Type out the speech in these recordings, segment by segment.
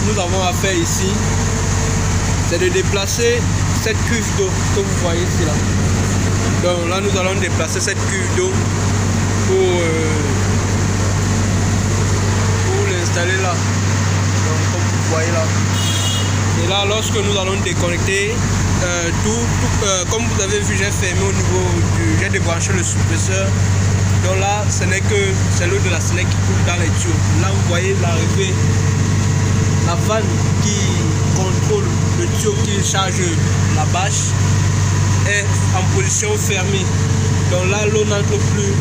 nous avons à faire ici, c'est de déplacer cette cuve d'eau que vous voyez ici là. Donc là nous allons déplacer cette cuve d'eau pour l'installer là. Donc comme vous voyez là. Et là lorsque nous allons déconnecter comme vous avez vu, j'ai fermé au niveau j'ai débranché le suppresseur. Donc là c'est l'eau de la Snec qui coule dans les tuyaux. Là vous voyez l'arrivée, la vanne qui contrôle le tuyau qui charge la bâche est en position fermée. Donc là l'eau n'entre plus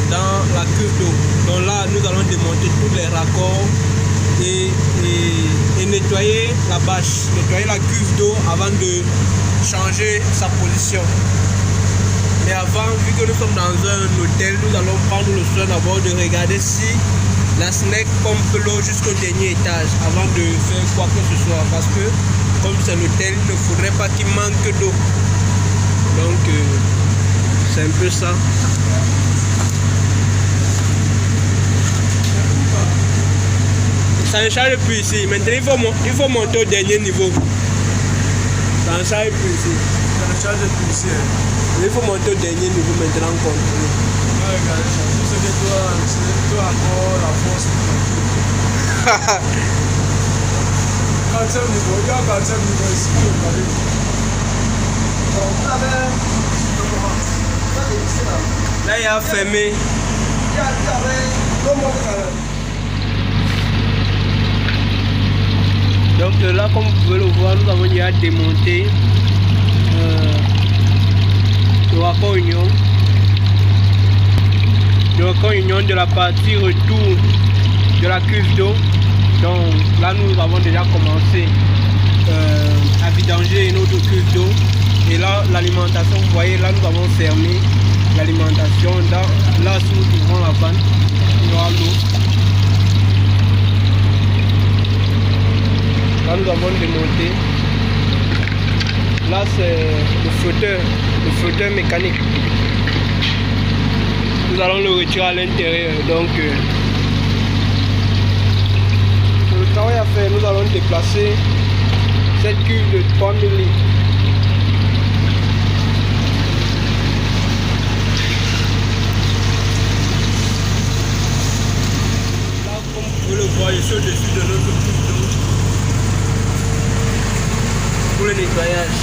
dans la cuve d'eau. Donc là nous allons démonter tous les raccords et nettoyer la bâche, nettoyer la cuve d'eau avant de changer sa position. Mais avant, vu que nous sommes dans un hôtel, nous allons prendre le soin d'abord de regarder si la Snec pompe l'eau jusqu'au dernier étage avant de faire quoi que ce soit, parce que comme c'est l'hôtel, il ne faudrait pas qu'il manque d'eau. Donc c'est un peu ça. Ça ne charge plus ici. Maintenant il faut monter au dernier niveau. Ça ne charge plus ici. Ça ne charge plus ici. Il faut monter au dernier niveau maintenant contrôler. Regardez, c'est que toi encore la force. 40e niveau, regarde 40e niveau ici. Là il y a fermé. Donc là comme vous pouvez le voir, nous avons déjà démonté le raccord union de la partie retour de la cuve d'eau. Donc là nous avons déjà commencé à vidanger une autre cuve d'eau. Et là l'alimentation, vous voyez, là nous avons fermé l'alimentation. Là si nous ouvrons la vanne, il y aura l'eau. Là nous avons démonté. Là c'est le flotteur mécanique. Nous allons le retirer à l'intérieur. Donc pour le travail à faire, nous allons déplacer cette cuve de 3000 litres. Là comme vous pouvez le voir, je suis au-dessus de notre cuve d'eau pour le nettoyage.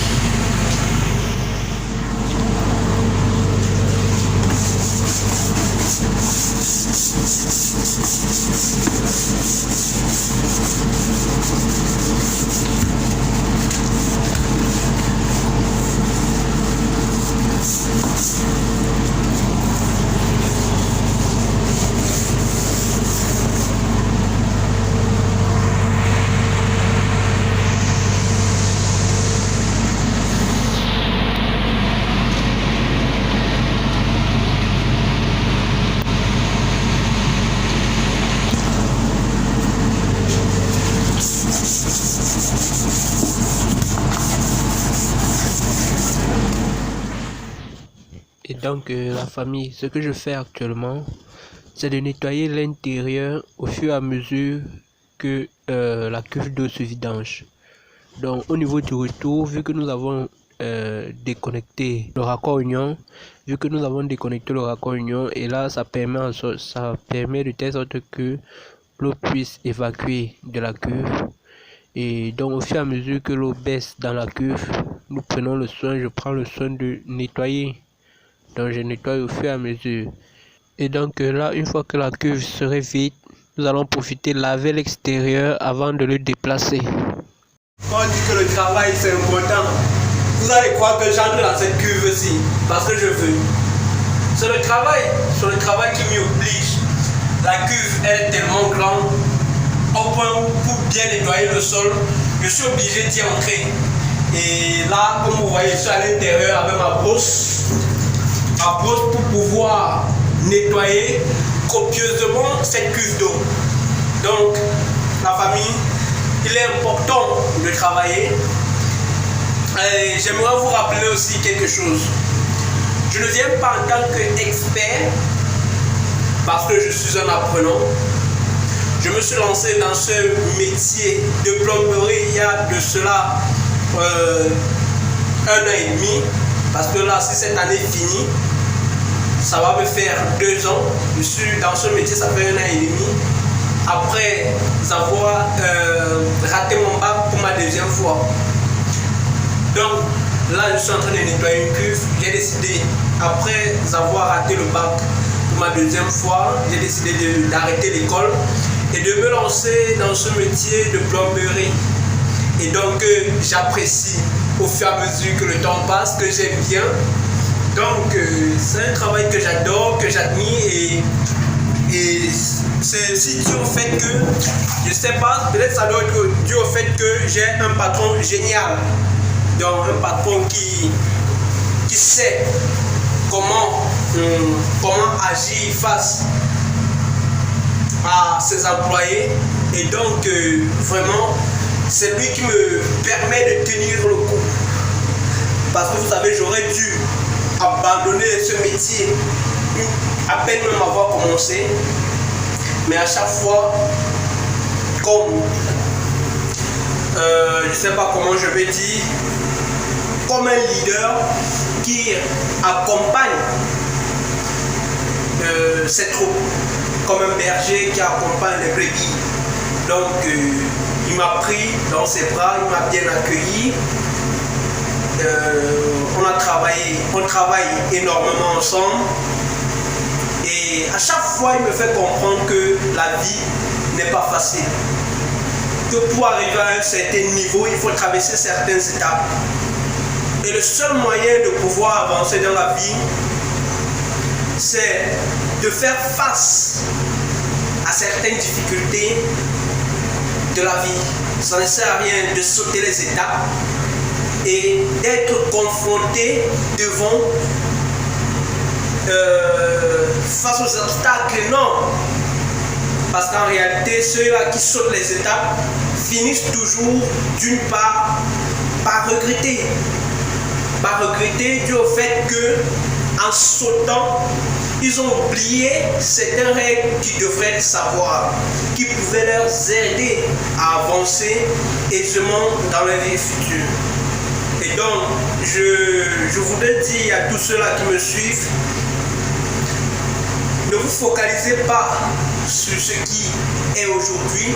Et donc la famille, ce que je fais actuellement, c'est de nettoyer l'intérieur au fur et à mesure que la cuve d'eau se vidange. Donc au niveau du retour, vu que nous avons déconnecté le raccord union, et là ça permet de telle sorte que l'eau puisse évacuer de la cuve. Et donc au fur et à mesure que l'eau baisse dans la cuve, je prends le soin de nettoyer. Donc je nettoie au fur et à mesure. Et donc là, une fois que la cuve serait vide, nous allons profiter de laver l'extérieur avant de le déplacer. Quand on dit que le travail c'est important, vous allez croire que j'entre dans cette cuve-ci parce que je veux. C'est le travail qui m'y oblige. La cuve est tellement grande au point où pour bien nettoyer le sol, je suis obligé d'y entrer. Et là, comme vous voyez, je suis à l'intérieur avec ma brosse pour pouvoir nettoyer copieusement cette cuve d'eau. Donc, la famille, il est important de travailler. J'aimerais vous rappeler aussi quelque chose. Je ne viens pas en tant qu'expert parce que je suis un apprenant. je me suis lancé dans ce métier de plomberie il y a de cela 1 an et demi, parce que là, si cette année finit, ça va me faire 2 ans. Je suis dans ce métier, ça fait 1 an et demi. Après avoir raté mon bac pour ma 2e fois. Donc là, je suis en train de nettoyer une cuve. J'ai décidé, après avoir raté le bac pour ma 2e fois, j'ai décidé d'arrêter l'école et de me lancer dans ce métier de plomberie. Et donc, j'apprécie au fur et à mesure que le temps passe, que j'aime bien. Donc, c'est un travail que j'adore, que j'admire et c'est aussi dû au fait que, je ne sais pas, peut-être ça doit être dû au fait que j'ai un patron génial. Donc, un patron qui sait comment agir face à ses employés. Et donc, vraiment, c'est lui qui me permet de tenir le coup. Parce que vous savez, j'aurais dû abandonner ce métier à peine même avoir commencé. Mais à chaque fois, comme je ne sais pas comment je vais dire, comme un leader qui accompagne cette troupe, comme un berger qui accompagne les brebis. Donc, il m'a pris dans ses bras, il m'a bien accueilli. On travaille énormément ensemble. Et à chaque fois, il me fait comprendre que la vie n'est pas facile. Que pour arriver à un certain niveau, il faut traverser certaines étapes. Et le seul moyen de pouvoir avancer dans la vie, c'est de faire face à certaines difficultés de la vie. Ça ne sert à rien de sauter les étapes et d'être confronté devant face aux obstacles, non. Parce qu'en réalité, ceux-là qui sautent les étapes finissent toujours d'une part par regretter. Par regretter dû au fait que, en sautant, ils ont oublié certaines règles qu'ils devraient savoir, qui pouvaient leur aider à avancer aisément dans leur vie future. Et donc, je voudrais dire à tous ceux-là qui me suivent, ne vous focalisez pas sur ce qui est aujourd'hui.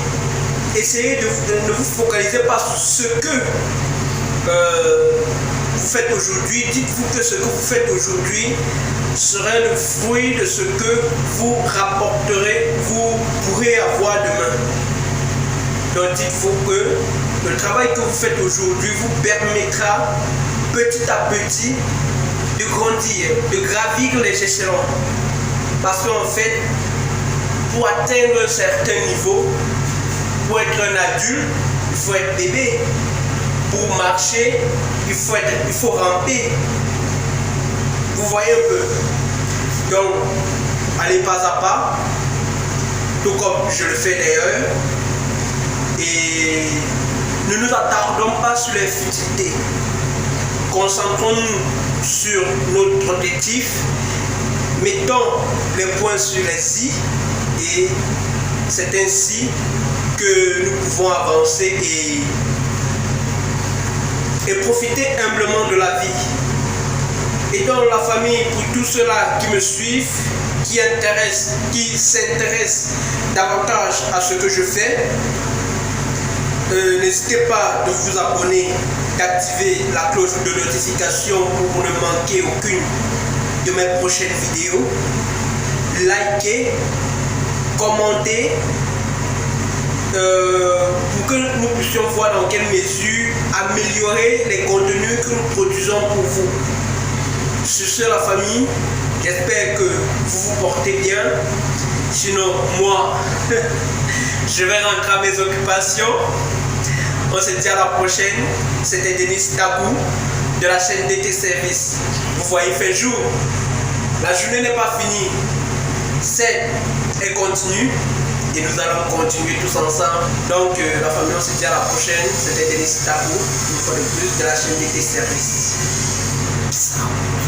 Essayez de ne vous focaliser pas sur ce que vous faites aujourd'hui. Dites-vous que ce que vous faites aujourd'hui serait le fruit de ce que vous rapporterez, vous pourrez avoir demain. Donc dites-vous que le travail que vous faites aujourd'hui vous permettra petit à petit de grandir, de gravir les échelons. Parce qu'en fait, pour atteindre un certain niveau, pour être un adulte, il faut être bébé. Pour marcher, il faut ramper. Vous voyez un peu. Donc, allez pas à pas, tout comme je le fais d'ailleurs. Et ne nous attardons pas sur les futilités. Concentrons-nous sur notre objectif. Mettons les points sur les i et c'est ainsi que nous pouvons avancer et profiter humblement de la vie. Et dans la famille, pour tous ceux-là qui me suivent, qui s'intéressent davantage à ce que je fais, n'hésitez pas de vous abonner, d'activer la cloche de notification pour ne manquer aucune de mes prochaines vidéos. Likez, commentez pour que nous puissions voir dans quelle mesure améliorer les contenus que nous produisons pour vous. Sur ce, la famille, j'espère que vous vous portez bien. Sinon, moi, je vais rentrer à mes occupations. On se dit à la prochaine. C'était Denis Tabou de la chaîne DT Service. Vous voyez, il fait jour. La journée n'est pas finie. Elle continue. Et nous allons continuer tous ensemble. Donc, la famille, on se dit à la prochaine. C'était Denis Tabou, une fois de plus, de la chaîne DT Service. Peace out.